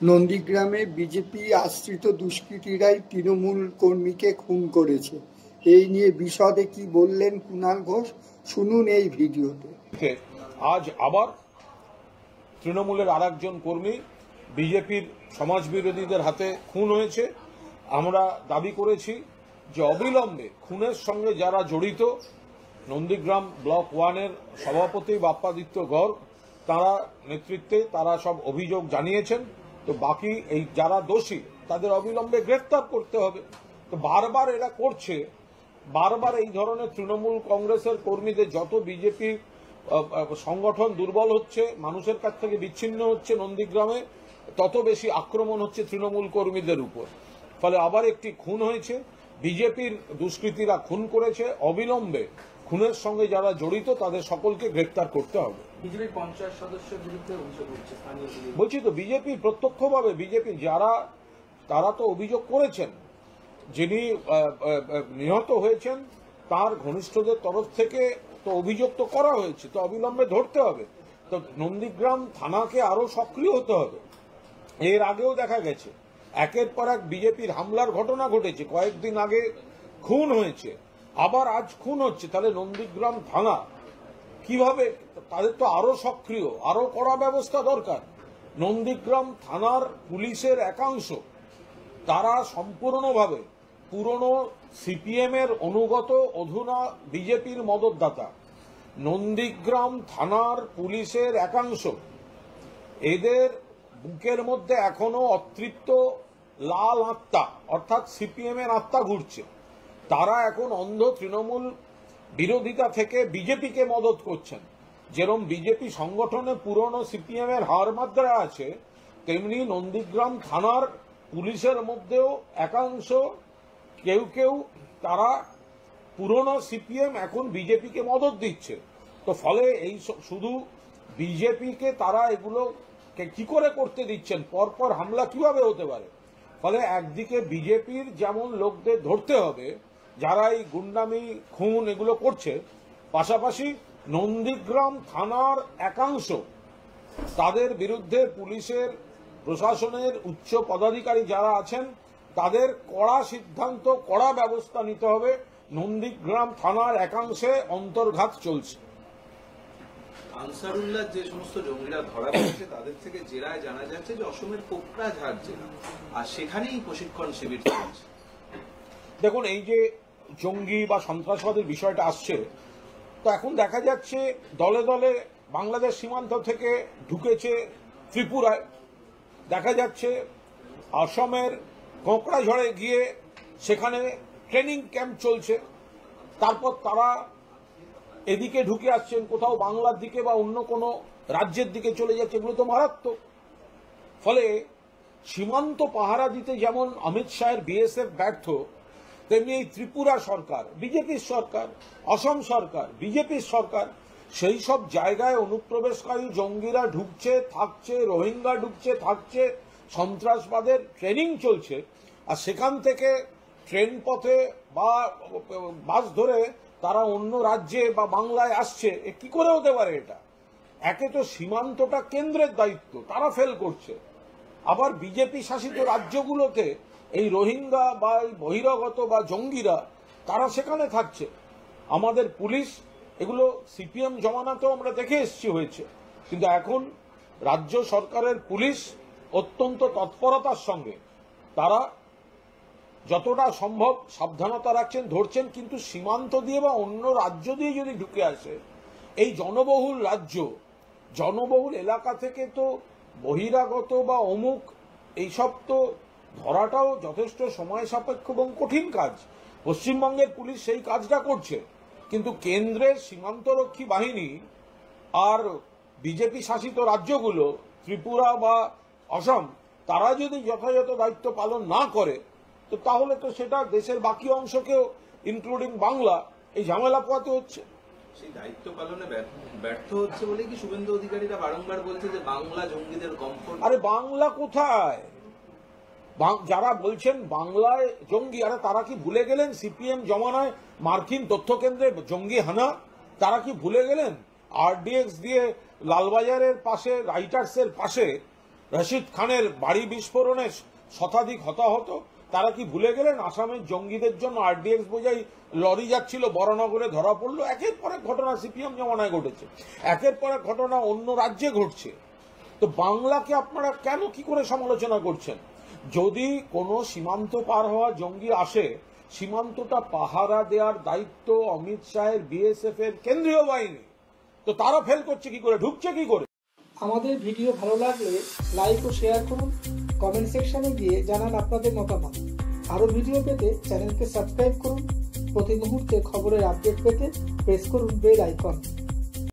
নন্দীগ্রামে বিজেপি আশ্রিত দুষ্কৃতীরাই তৃণমূল কর্মীকে খুন করেছে। এই নিয়ে বিশদে কি বললেন কুণাল ঘোষ, শুনুন এই ভিডিওতে। আজ আবার তৃণমূলের আরেকজন কর্মী বিজেপির সমাজবিরোধীদের হাতে খুন হয়েছে। আমরা দাবি করেছি যে অবিলম্বে খুনের সঙ্গে যারা জড়িত, নন্দীগ্রাম ব্লক 1-এর সভাপতি বাপ্পাদিত্য গড় তারা নেতৃত্বে তারা সব অভিযোগ জানিয়েছেন। তো বাকি এই যারা দোষী তাদের অবিলম্বে গ্রেফতার করতে হবে। তো বারবার এরা করছে, বারবার এই ধরনের তৃণমূল কংগ্রেসের কর্মীদের, যত বিজেপি সংগঠন দুর্বল হচ্ছে, মানুষের কাছ থেকে বিচ্ছিন্ন হচ্ছে নন্দীগ্রামে, তত বেশি আক্রমণ হচ্ছে তৃণমূল কর্মীদের উপর। ফলে আবার একটি খুন হয়েছে, বিজেপির দুষ্কৃতীরা খুন করেছে। অবিলম্বে খুনের সঙ্গে যারা জড়িত তাদের সকলকে গ্রেফতার করতে হবে। বিজেপির 50 সদস্যের বিরুদ্ধে অভিযোগ উঠছে স্থানীয় পুলিশ। বলছি তো, বিজেপি প্রত্যক্ষভাবে বিজেপি যারা তারা তো অভিযোগ করেছেন, যিনি নিহত হয়েছেন তার ঘনিষ্ঠদের তরফ থেকে তো অভিযোগ তো করা হয়েছে, তো অবিলম্বে ধরতে হবে। তো নন্দীগ্রাম থানাকে আরো সক্রিয় হতে হবে। এর আগেও দেখা গেছে একের পর এক বিজেপির হামলার ঘটনা ঘটেছে, কয়েকদিন আগে খুন হয়েছে, আবার আজ খুন হচ্ছে। তাহলে নন্দীগ্রাম থানা কিভাবে, তাদের তো আরো সক্রিয়, আরো কড়া ব্যবস্থা দরকার। নন্দীগ্রাম থানার পুলিশের একাংশ তারা সম্পূর্ণভাবে পুরনো সিপিএম এর অনুগত, অধুনা বিজেপির মদতদাতা। নন্দীগ্রাম থানার পুলিশের একাংশ, এদের বুকের মধ্যে এখনো অতৃপ্ত লাল আত্মা, অর্থাৎ সিপিএম এর আত্মা ঘুরছে। তারা এখন অন্ধ তৃণমূল বিরোধিতা থেকে বিজেপিকে মদত করছেন। যেরকম বিজেপি সংগঠনে পুরনো সিপিএম এর হাড় মাত্রা আছে, তেমনি নন্দীগ্রাম থানার পুলিশের মধ্যেও একাংশ, কেউ কেউ তারা পুরনো সিপিএম এখন বিজেপিকে মদত দিচ্ছে। তো ফলে এই শুধু বিজেপিকে তারা এগুলো কি করে করতে দিচ্ছেন, পরপর হামলা কিভাবে হতে পারে? ফলে একদিকে বিজেপির যেমন লোকদের ধরতে হবে যারা এই গুন্ডামি, খুন এগুলো করছে, পাশাপাশি নন্দীগ্রাম থানার একাংশ তাদের বিরুদ্ধে পুলিশের, প্রশাসনের উচ্চ পদাধিকারী যারা আছেন তাদের কড়া সিদ্ধান্ত, কড়া ব্যবস্থা নিতে হবে। নন্দীগ্রাম থানার একাংশে অন্তর্ঘাত চলছে। আনসারুল্লাহ যে সমস্ত জঙ্গিরা ধরা পড়েছে তাদের থেকে জেরায় জানা যাচ্ছে যে অসমের কোকরাঝাড় জেলা, আর সেখানেই প্রশিক্ষণ শিবির চলছে। দেখুন, এই যে জঙ্গি বা সন্ত্রাসবাদের বিষয়টা আসছে, তো এখন দেখা যাচ্ছে দলে দলে বাংলাদেশ সীমান্ত থেকে ঢুকেছে ত্রিপুরায়, দেখা যাচ্ছে অসমের কোকরাঝাড়ে গিয়ে সেখানে ট্রেনিং ক্যাম্প চলছে, তারপর তারা এদিকে ঢুকে আসছেন, কোথাও বাংলার দিকে বা অন্য কোনো রাজ্যের দিকে চলে যাচ্ছে। এগুলো তো মারাত্মক। ফলে সীমান্ত পাহারা দিতে যেমন অমিত শাহের বিএসএফ ব্যর্থ, তেমনি এই ত্রিপুরা সরকার, বিজেপির সরকার, অসম সরকার, বিজেপির সরকার, সেই সব জায়গায় অনুপ্রবেশকারী জঙ্গিরা ঢুকছে, থাকছে, রোহিঙ্গা ঢুকছে, থাকছে, সন্ত্রাসবাদের ট্রেনিং চলছে। আর সেখান থেকে ট্রেন পথে বা বাস ধরে তারা অন্য রাজ্যে বা বাংলায় আসছে। কি করে হতে পারে এটা? একে তো সীমান্তটা কেন্দ্রের দায়িত্ব, তারা ফেল করছে। আবার বিজেপি শাসিত রাজ্যগুলোতে এই রোহিঙ্গা বা এই বহিরাগত বা জঙ্গিরা তারা সেখানে থাকছে। আমাদের পুলিশ, এগুলো সিপিএম জমানাতেও আমরা দেখে এসেছি হয়েছে, কিন্তু এখন রাজ্য সরকারের পুলিশ অত্যন্ত তৎপরতার সঙ্গে তারা যতটা সম্ভব সাবধানতা রাখছেন, ধরছেন। কিন্তু সীমান্ত দিয়ে বা অন্য রাজ্য দিয়ে যদি ঢুকে আসে, এই জনবহুল রাজ্য, জনবহুল এলাকা থেকে তো বহিরাগত বা অমুক এইসব তো ধরাটাও যথেষ্ট সময় সাপেক্ষ এবং কঠিন কাজ। পশ্চিমবঙ্গের পুলিশ সেই কাজটা করছে, কিন্তু কেন্দ্রের সীমান্তরক্ষী বাহিনী আর বিজেপি শাসিত রাজ্যগুলো, ত্রিপুরা বা অসম, তারা যদি যথাযথ দায়িত্ব পালন না করে, তো তাহলে তো সেটা দেশের বাকি অংশকেও, ইনক্লুডিং বাংলা, এই ঝামেলা পোহাতে হচ্ছে। সেই দায়িত্ব পালনে ব্যর্থ হচ্ছে বলে কি শুভেন্দু অধিকারীরা বারংবার বলছে যে বাংলা জঙ্গিদের কমফোর্ট? আরে বাংলা কোথায়? যারা বলছেন বাংলায় জঙ্গি, আরে তারা কি ভুলে গেলেন সিপিএম জমানায় মার্কিন তথ্য কেন্দ্রে জঙ্গি হানা? তারা কি ভুলে গেলেন? আরডিএক্স দিয়ে লালবাজারের পাশে, রাইটার্সের পাশে রশিদ খানের বাড়ি বিস্ফোরণে শতাধিক হতাহত, তারা কি ভুলে গেলেন আসামের জঙ্গিদের জন্য আরডিএক্স বোঝাই লরি যাচ্ছিল, বরানগরে ধরা পড়লো। একের পর এক ঘটনা সিপিএম জমানায় ঘটেছে, একের পর এক ঘটনা অন্য রাজ্যে ঘটছে। তো বাংলাকে আপনারা কেন কি করে সমালোচনা করছেন? যদি কোনো সীমান্ত পার হওয়া জঙ্গি আসে, সীমান্তটা পাহারা দেওয়ার দায়িত্ব অমিত শাহের, বিএসএফ এর, কেন্দ্রীয় বাহিনী। তো তারা ফেল করছে কি করে, ঢুকছে কি করে? আমাদের ভিডিও ভালো লাগলে লাইক ও শেয়ার করুন, কমেন্ট সেকশনে গিয়ে জানান আপনাদের মতামত। আরো ভিডিও পেতে চ্যানেলকে সাবস্ক্রাইব করুন। প্রতি মুহূর্তে খবরের আপডেট পেতে প্রেস করুন বেল আইকন।